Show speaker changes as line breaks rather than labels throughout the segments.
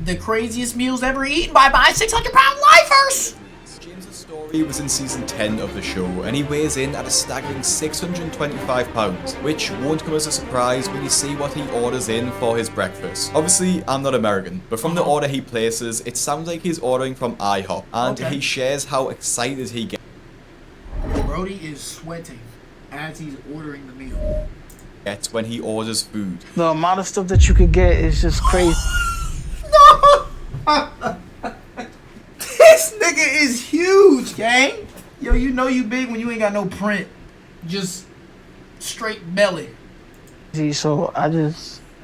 the craziest meals ever eaten by my 600-pound lifers.
James's story was in season 10 of the show, and he weighs in at a staggering 625 pounds, which won't come as a surprise when you see what he orders in for his breakfast. Obviously, I'm not American, but from the order he places, it sounds like he's ordering from IHOP, and he shares how excited he
Brody is sweating as he's ordering the meal.
gets when he orders food.
The amount of stuff that you could get is just crazy.
No! This nigga is huge, gang. Yo, you know you big when you ain't got no print. Just straight belly.
So I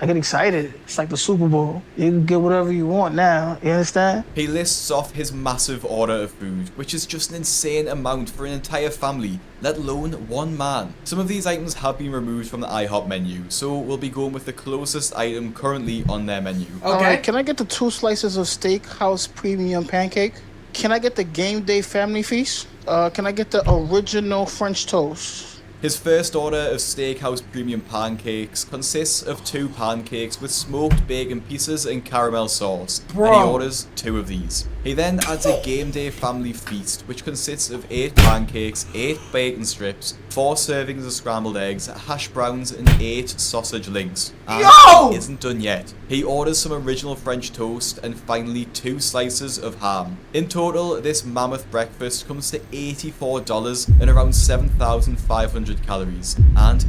get excited. It's like the Super Bowl. You can get whatever you want now. You understand?
He lists off his massive order of food, which is just an insane amount for an entire family, let alone one man. Some of these items have been removed from the IHOP menu, so we'll be going with the closest item currently on their menu.
Alright, can I get the 2 slices of Steakhouse Premium Pancake? Can I get the Game Day Family Feast? Can I get the original French toast?
His first order of Steakhouse Premium Pancakes consists of 2 pancakes with smoked bacon pieces and caramel sauce, and he orders 2 of these. He then adds a Game Day Family Feast, which consists of 8 pancakes, 8 bacon strips, 4 servings of scrambled eggs, hash browns, and 8 sausage links. And he isn't done yet. He orders some original French toast and finally 2 slices of ham. In total, this mammoth breakfast comes to $84 and around 7,500 calories. And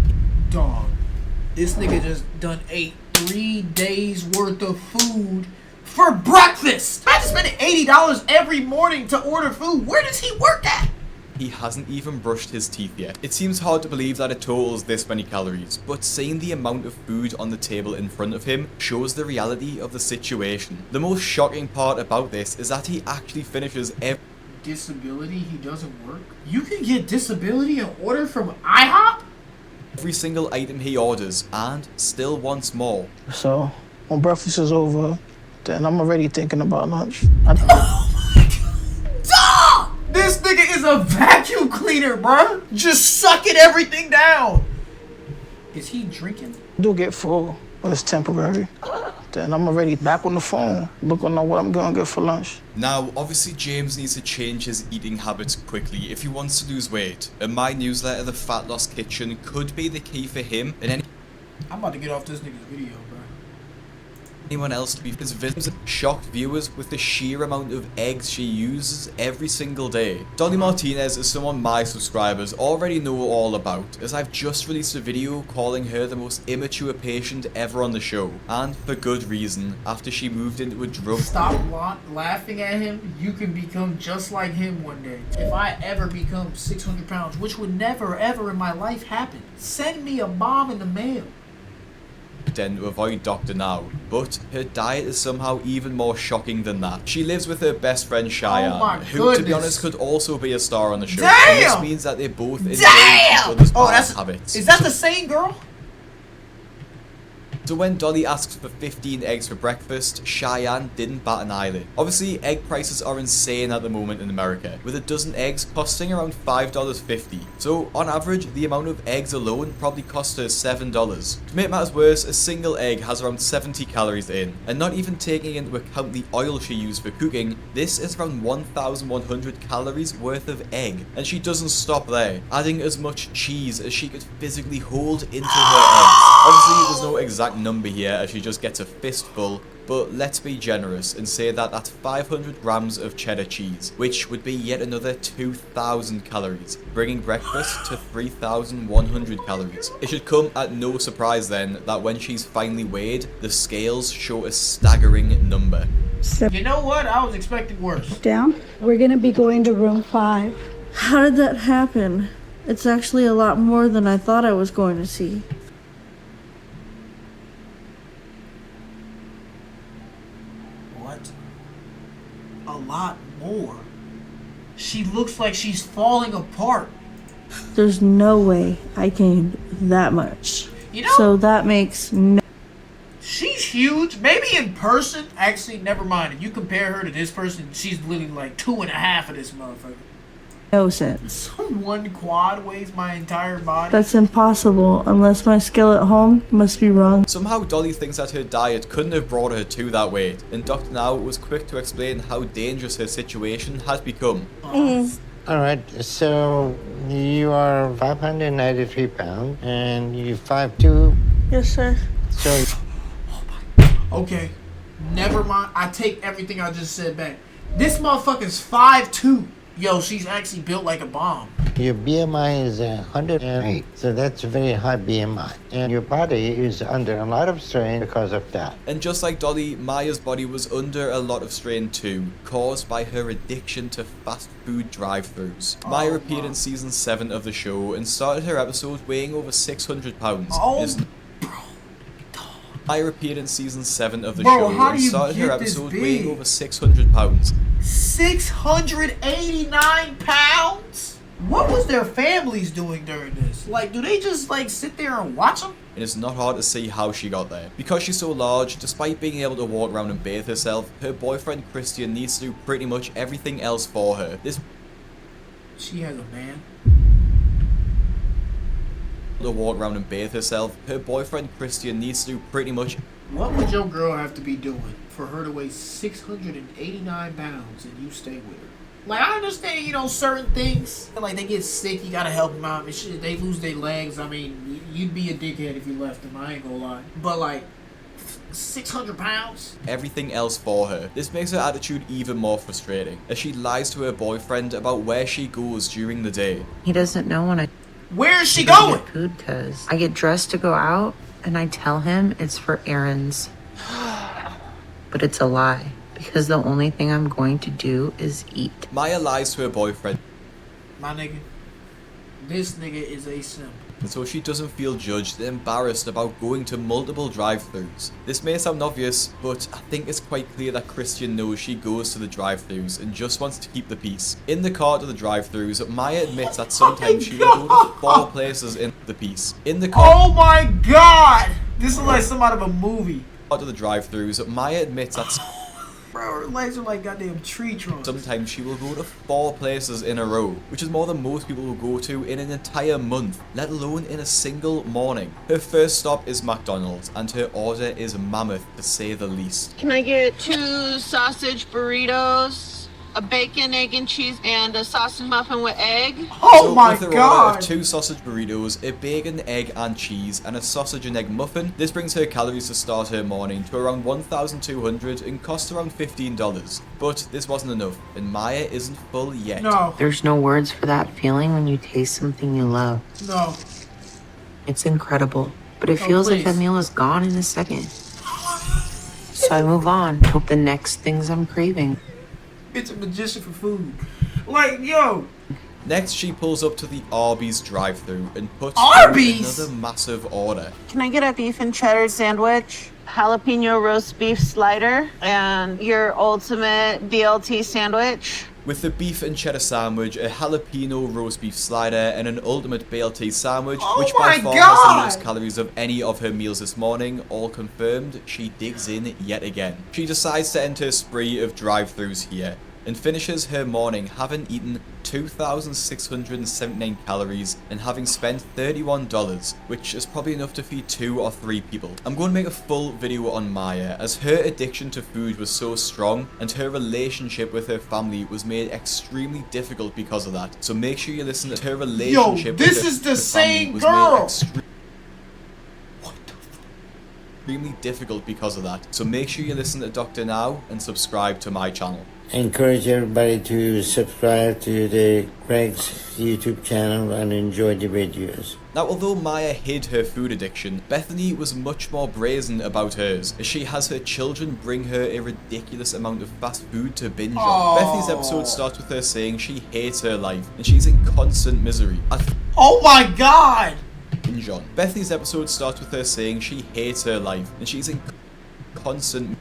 dog, this nigga just done ate 3 days worth of food for breakfast. I just spent $80 every morning to order food. Where does he work at?
he hasn't even brushed his teeth yet. It seems hard to believe that it totals this many calories, but seeing the amount of food on the table in front of him shows the reality of the situation. The most shocking part about this is that he actually finishes every
disability, he doesn't work? You can get disability and order from IHOP?
every single item he orders, and still wants more.
So, when breakfast is over, then I'm already thinking about lunch.
Oh my god! Duh! This nigga is a vacuum cleaner, bruh! Just sucking everything down! Is he drinking?
I do get full, but it's temporary. Then I'm already back on the phone, looking at what I'm gonna get for lunch.
Now, obviously James needs to change his eating habits quickly if he wants to lose weight, and my newsletter, The Fat Loss Kitchen, could be the key for him and
I'm about to get off this nigga's video, bro.
anyone else to be his videos shocked viewers with the sheer amount of eggs she uses every single day. Dolly Martinez is someone my subscribers already know all about, as I've just released a video calling her the most immature patient ever on the show, and for good reason, after she moved into a drug.
Stop laughing at him. You can become just like him one day. If I ever become 600 pounds, which would never ever in my life happen, send me a bomb in the mail.
Den to avoid Dr. Now, but her diet is somehow even more shocking than that. She lives with her best friend Cheyenne, who to be honest could also be a star on the show.
Damn!
And this means that they both enjoy each other's bad habits.
Is that the same girl?
So when Dolly asks for 15 eggs for breakfast, Cheyenne didn't bat an eyelid. Obviously, egg prices are insane at the moment in America, with a dozen eggs costing around $5.50. So on average, the amount of eggs alone probably cost her $7. To make matters worse, a single egg has around 70 calories in, and not even taking into account the oil she used for cooking, this is around 1,100 calories worth of egg. And she doesn't stop there, adding as much cheese as she could physically hold into her eggs. Obviously, there's no exact number here as she just gets a fistful, but let's be generous and say that that's 500 grams of cheddar cheese, which would be yet another 2,000 calories, bringing breakfast to 3,100 calories. It should come at no surprise then that when she's finally weighed, the scales show a staggering number.
You know what? I was expecting worse.
Down. We're gonna be going to room 5.
How did that happen? It's actually a lot more than I thought I was going to see.
What? A lot more? She looks like she's falling apart.
There's no way I gained that much.
You know?
So that makes no...
She's huge. Maybe in person. Actually, never mind. If you compare her to this person, she's literally like 2.5 of this motherfucker.
No sense.
One quad weighs my entire body.
That's impossible unless my skill at home must be wrong.
Somehow Dolly thinks that her diet couldn't have brought her to that weight, and Dr. Now was quick to explain how dangerous her situation had become.
Alright, so you are 593 pounds and you 5'2".
Yes, sir.
So
Okay, never mind. I take everything I just said back. This motherfucker's 5'2". Yo, she's actually built like a bomb.
your BMI is 108. So that's a very high BMI. And your body is under a lot of strain because of that.
And just like Dolly, Maya's body was under a lot of strain too, caused by her addiction to fast food drive-thrus. Maya appeared in season 7 of the show and started her episode weighing over 600 pounds.
Oh,
Maya appeared in season 7 of the
Bro,
show
how do
and
you
started her
get this
episode
big?
weighing over 600 pounds.
689 pounds? What was their families doing during this? Like, do they just, like, sit there and watch them?
It is not hard to see how she got there. Because she's so large, despite being able to walk around and bathe herself, her boyfriend Christian needs to do pretty much everything else for her.
She has a man.
To walk around and bathe herself, her boyfriend Christian needs to do pretty much
What would your girl have to be doing for her to weigh 689 pounds and you stay with her? Like, I understand, you know, certain things. Like, they get sick, you gotta help them out. And shit, they lose their legs. I mean, you'd be a dickhead if you left them, I ain't gonna lie. But, like, 600 pounds?
everything else for her. This makes her attitude even more frustrating, as she lies to her boyfriend about where she goes during the day.
He doesn't know when I
Where is she
go
going?
get food because I get dressed to go out and I tell him it's for errands. But it's a lie because the only thing I'm going to do is eat.
Maya lies to her boyfriend,
My nigga, this nigga is a simp.
and so she doesn't feel judged and embarrassed about going to multiple drive-thrus. This may sound obvious, but I think it's quite clear that Christian knows she goes to the drive-thrus and just wants to keep the peace. In the car to the drive-thrus, Maya admits that sometimes she will go to 4 places in the piece. In the car
Oh my god! This is like some out of a movie.
to the drive-thrus, Maya admits that
Bro, her legs are like goddamn tree trunks.
sometimes she will go to 4 places in a row, which is more than most people will go to in an entire month, let alone in a single morning. Her first stop is McDonald's, and her order is mammoth to say the least.
Can I get 2 sausage burritos, a bacon, egg, and cheese, and a sausage muffin with egg?
Oh
So
my
with her order
god!
of 2 sausage burritos, a bacon, egg and cheese, and a sausage and egg muffin, this brings her calories to start her morning to around 1,200 and costs around $15. But this wasn't enough, and Maya isn't full yet.
No,
There's no words for that feeling when you taste something you love.
no.
It's incredible, but it
Oh,
feels like
please.
that meal is gone in a second. So I move on, hope the next things I'm craving.
It's a magician for food. Like, yo,
Next, she pulls up to the Arby's drive-thru and puts
Arby's?
through another massive order.
Can I get a beef and cheddar sandwich, jalapeno roast beef slider, and your ultimate BLT sandwich?
With the beef and cheddar sandwich, a jalapeno roast beef slider, and an ultimate BLT sandwich,
Oh
which by
my
far
God!
has the most calories of any of her meals this morning, all confirmed, she digs in yet again. She decides to enter a spree of drive-thrus here, and finishes her morning having eaten 2,679 calories and having spent $31, which is probably enough to feed 2 or 3 people. I'm going to make a full video on Maya, as her addiction to food was so strong and her relationship with her family was made extremely difficult because of that. So make sure you listen to her relationship
this
with
is the
her family
same
was
girl.
made extremely difficult because of that. So make sure you listen to Dr. Now and subscribe to my channel.
I encourage everybody to subscribe to the Craig's YouTube channel and enjoy the videos.
Now, although Maya hid her food addiction, Bethany was much more brazen about hers, as she has her children bring her a ridiculous amount of fast food to binge on.
Aww.
Bethany's episode starts with her saying she hates her life, and she's in constant misery.
Oh my god!
Binge on. Bethany's episode starts with her saying she hates her life, and she's in constant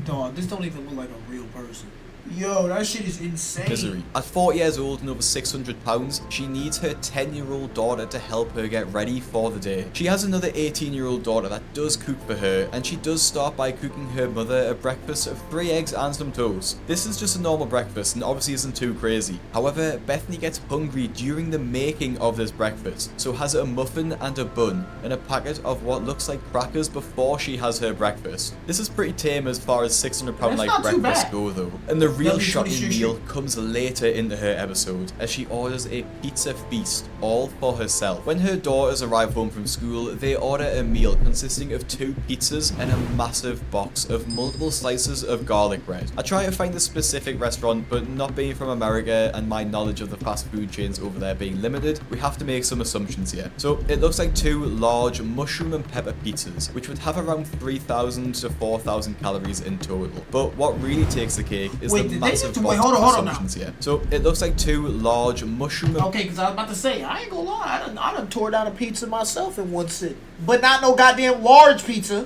Dog, this don't even look like a real person. Yo, that shit is insane.
misery. At 40 years old and over 600 pounds, she needs her 10-year-old daughter to help her get ready for the day. She has another 18-year-old daughter that does cook for her, and she does start by cooking her mother a breakfast of 3 eggs and some toast. This is just a normal breakfast and obviously isn't too crazy. However, Bethany gets hungry during the making of this breakfast, so has a muffin and a bun and a packet of what looks like crackers before she has her breakfast. This is pretty tame as far as 600-pound like
That's not too
breakfasts
bad.
go though. And the real
Lovely
shocking
20
meal comes later into her episode as she orders a pizza feast all for herself. When her daughters arrive home from school, they order a meal consisting of 2 pizzas and a massive box of multiple slices of garlic bread. I try to find a specific restaurant, but not being from America and my knowledge of the fast food chains over there being limited, we have to make some assumptions here. So it looks like 2 large mushroom and pepper pizzas, which would have around 3,000 to 4,000 calories in total. But what really takes the cake is
Wait,
the
did they
massive
have to-
box
wait, hold
of
on now.
assumptions here. So it looks like 2 large mushroom and
Okay, because I was about to say, I ain't gonna lie, I done tore down a pizza myself in one sit. But not no goddamn large pizza.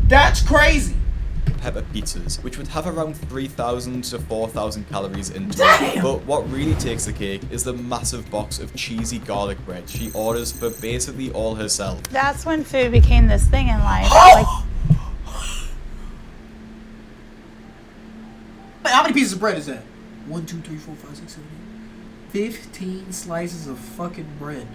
That's crazy.
pepper pizzas, which would have around 3,000 to 4,000 calories in total.
Damn!
But what really takes the cake is the massive box of cheesy garlic bread she orders for basically all herself.
That's when food became this thing in life. Like,
How many pieces of bread is that? 1, 2, 3, 4, 5, 6, 7, 8. 15 slices of fucking bread.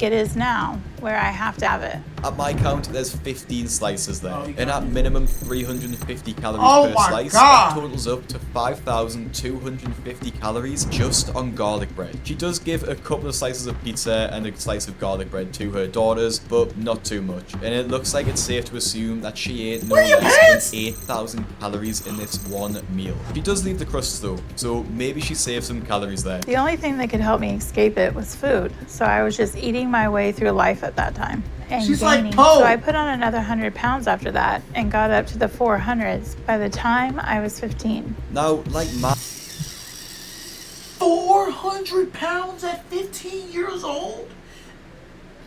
it is now, where I have to have it.
At my count, there's 15 slices there,
Oh, you
and
got
at
it.
minimum 350 calories
Oh
per
my
slice.
God.
That totals up to 5,250 calories just on garlic bread. She does give a couple of slices of pizza and a slice of garlic bread to her daughters, but not too much. And it looks like it's safe to assume that she ate no
Where are your
less
pants?
than 8,000 calories in this one meal. She does leave the crusts though, so maybe she saved some calories there.
The only thing that could help me escape it was food. So I was just eating my way through life at that time. And
She's like
gaining.
Poe.
So I put on another 100 pounds after that and got up to the 400s by the time I was 15.
Now, like my
400 pounds at 15 years old?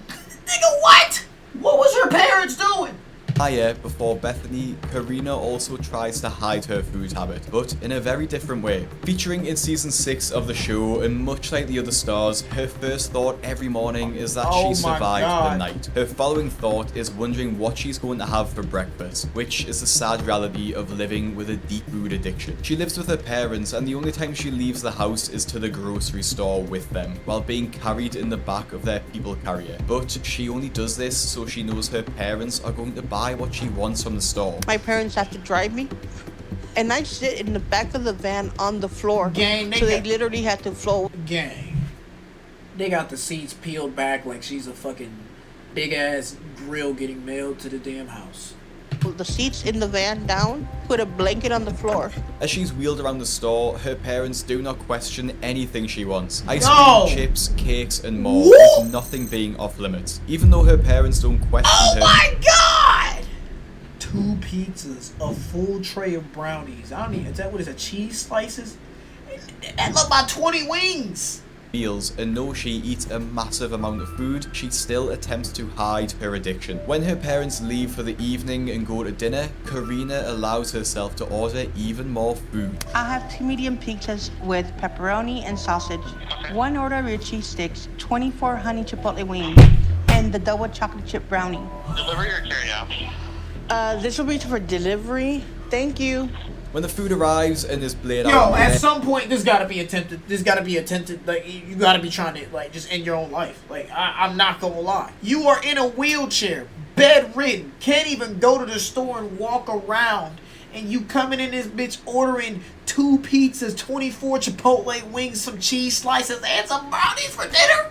Nigga, what? What was her parents doing?
Maya, before Bethany, Karina also tries to hide her food habit, but in a very different way. Featuring in season 6 of the show, and much like the other stars, her first thought every morning is that
Oh
she
my
survived the
God.
night. Her following thought is wondering what she's going to have for breakfast, which is the sad reality of living with a deep food addiction. She lives with her parents, and the only time she leaves the house is to the grocery store with them, while being carried in the back of their people carrier. But she only does this so she knows her parents are going to buy what she wants from the store.
My parents have to drive me, and I sit in the back of the van on the floor.
Gang, they
so they
got-
literally had to flow.
Gang. They got the seats peeled back like she's a fucking big ass grill getting mailed to the damn house.
The seats in the van down, put a blanket on the floor.
As she's wheeled around the store, her parents do not question anything she wants. Ice
No!
cream, chips, cakes, and more,
What?
with nothing being off limits. Even though her parents don't question
Oh
her.
my god! 2 pizzas, a full tray of brownies. I don't even, is that what is it, cheese slices? That look about 20 wings.
Meals, and though she eats a massive amount of food, she still attempts to hide her addiction. When her parents leave for the evening and go to dinner, Karina allows herself to order even more food.
I'll have 2 medium pizzas with pepperoni and sausage, 1 order of your cheese sticks, 24 honey chipotle wings, and the double chocolate chip brownie.
Delivery or carry out?
This will be for delivery. Thank you.
When the food arrives and is laid out
Yo,
on
at
there,
some point, this gotta be attempted. Like, you gotta be trying to, like, just end your own life. Like, I'm not gonna lie. You are in a wheelchair, bedridden, can't even go to the store and walk around. And you coming in this bitch ordering 2 pizzas, 24 Chipotle wings, some cheese slices, and some brownies for dinner?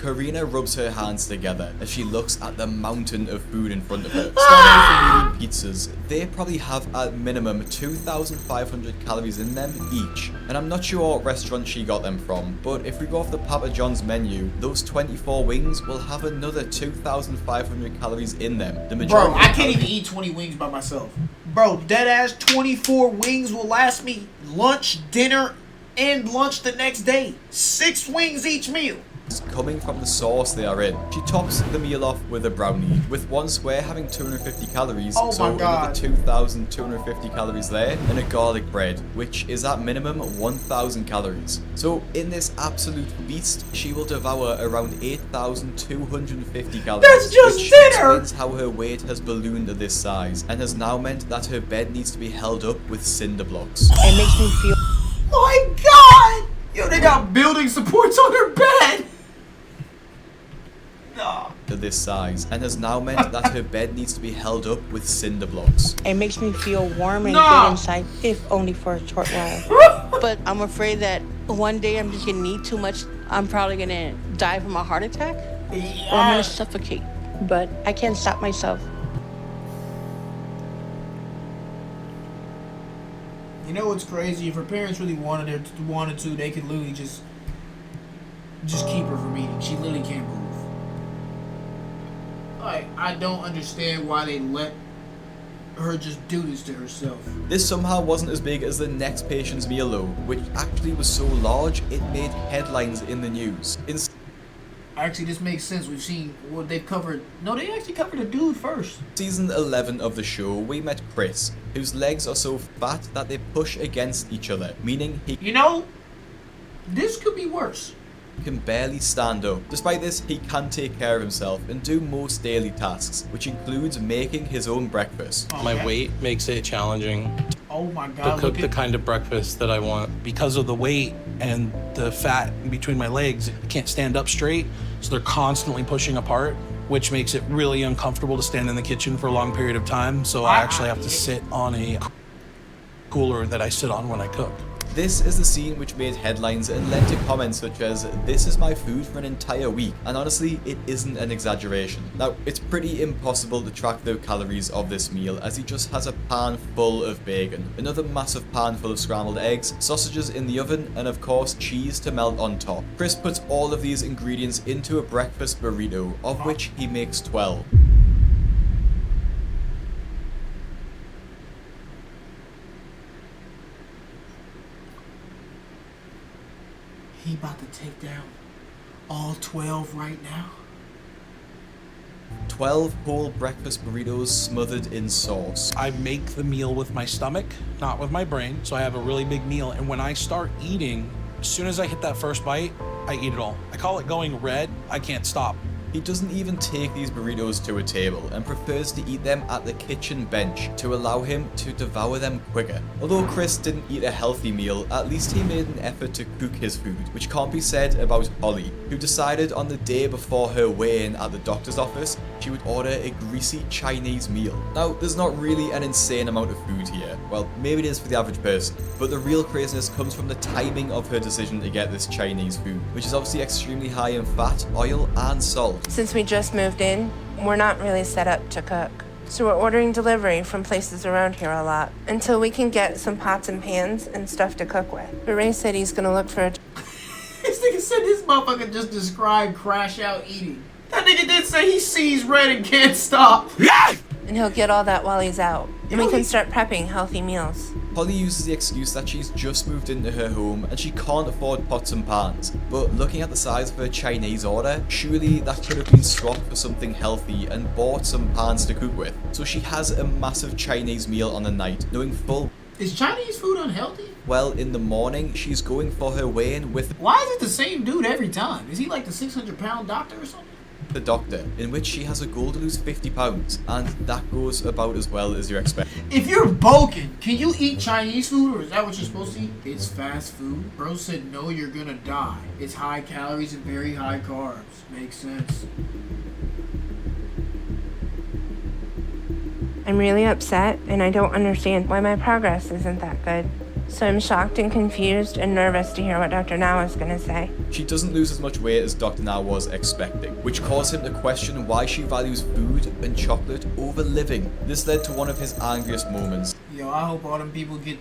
Karina rubs her hands together as she looks at the mountain of food in front of her. Starting with the medium pizzas, they probably have at minimum 2,500 calories in them each. And I'm not sure what restaurant she got them from, but if we go off the Papa John's menu, those 24 wings will have another 2,500 calories in them. The majority
Bro, I
of
can't even
calories-
eat 20 wings by myself. Bro, dead ass 24 wings will last me lunch, dinner, and lunch the next day. 6 wings each meal.
coming from the sauce they are in. She tops the meal off with a brownie, with one square having 250 calories,
Oh
so
my God.
another 2,250 calories there, and a garlic bread, which is at minimum 1,000 calories. So in this absolute feast, she will devour around 8,250 calories.
That's just
which
dinner!
explains how her weight has ballooned to this size, and has now meant that her bed needs to be held up with cinder blocks.
It makes me feel
My God! Yo, they got building supports on her bed. No.
To this size, and has now meant that her bed needs to be held up with cinder blocks.
It makes me feel warm and
No.
good inside, if only for a short while. But I'm afraid that one day I'm just gonna need too much. I'm probably gonna die from a heart attack, or I'm gonna suffocate. But I can't stop myself.
You know what's crazy? If her parents really wanted to, they could literally just keep her from eating. She literally can't move. Like, I don't understand why they let her just do this to herself.
This somehow wasn't as big as the next patient's meal though, which actually was so large it made headlines in the news.
Actually, this makes sense. We've seen what they've covered. No, they actually covered a dude first.
Season 11 of the show, we met Chris, whose legs are so fat that they push against each other, meaning he
You know, this could be worse.
can barely stand up. Despite this, he can take care of himself and do most daily tasks, which includes making his own breakfast.
Oh,
My
yeah.
weight makes it challenging
Oh my
to
God!
cook
Look
the
at
kind of breakfast that I want.
Because of the weight and the fat in between my legs, I can't stand up straight, so they're constantly pushing apart, which makes it really uncomfortable to stand in the kitchen for a long period of time. So I actually have to sit on a cooler that I sit on when I cook.
This is the scene which made headlines and led to comments such as, "This is my food for an entire week," and honestly, it isn't an exaggeration. Now, it's pretty impossible to track the calories of this meal as he just has a pan full of bacon, another massive pan full of scrambled eggs, sausages in the oven, and of course cheese to melt on top. Chris puts all of these ingredients into a breakfast burrito, of which he makes 12.
he about to take down all 12 right now.
12 whole breakfast burritos smothered in sauce.
I make the meal with my stomach, not with my brain, so I have a really big meal. And when I start eating, as soon as I hit that first bite, I eat it all. I call it going red. I can't stop.
He doesn't even take these burritos to a table and prefers to eat them at the kitchen bench to allow him to devour them quicker. Although Chris didn't eat a healthy meal, at least he made an effort to cook his food, which can't be said about Holly, who decided on the day before her weigh-in at the doctor's office she would order a greasy Chinese meal. Now, there's not really an insane amount of food here. Well, maybe it is for the average person, but the real craziness comes from the timing of her decision to get this Chinese food, which is obviously extremely high in fat, oil, and salt.
Since we just moved in, we're not really set up to cook. So we're ordering delivery from places around here a lot until we can get some pots and pans and stuff to cook with. But Ray said he's gonna look for a
This nigga said this motherfucker just described crash out eating. That nigga did say he sees red and can't stop.
and he'll get all that while he's out. And we can start prepping healthy meals.
Holly uses the excuse that she's just moved into her home and she can't afford pots and pans. But looking at the size of her Chinese order, surely that could have been swapped for something healthy and bought some pans to cook with. So she has a massive Chinese meal on the night, knowing full.
Is Chinese food unhealthy?
Well, in the morning, she's going for her weigh-in with
Why is it the same dude every time? Is he like the 600-pound doctor or something?
the doctor, in which she has a goal to lose 50 pounds, and that goes about as well as you expect.
If you're bulking, can you eat Chinese food, or is that what you're supposed to eat? It's fast food. Bro said, no, you're gonna die. It's high calories and very high carbs. Makes sense.
I'm really upset, and I don't understand why my progress isn't that good. So I'm shocked and confused and nervous to hear what Dr. Now is going to say.
She doesn't lose as much weight as Dr. Now was expecting, which caused him to question why she values food and chocolate over living. This led to one of his angriest moments.
Yo, I hope all them people get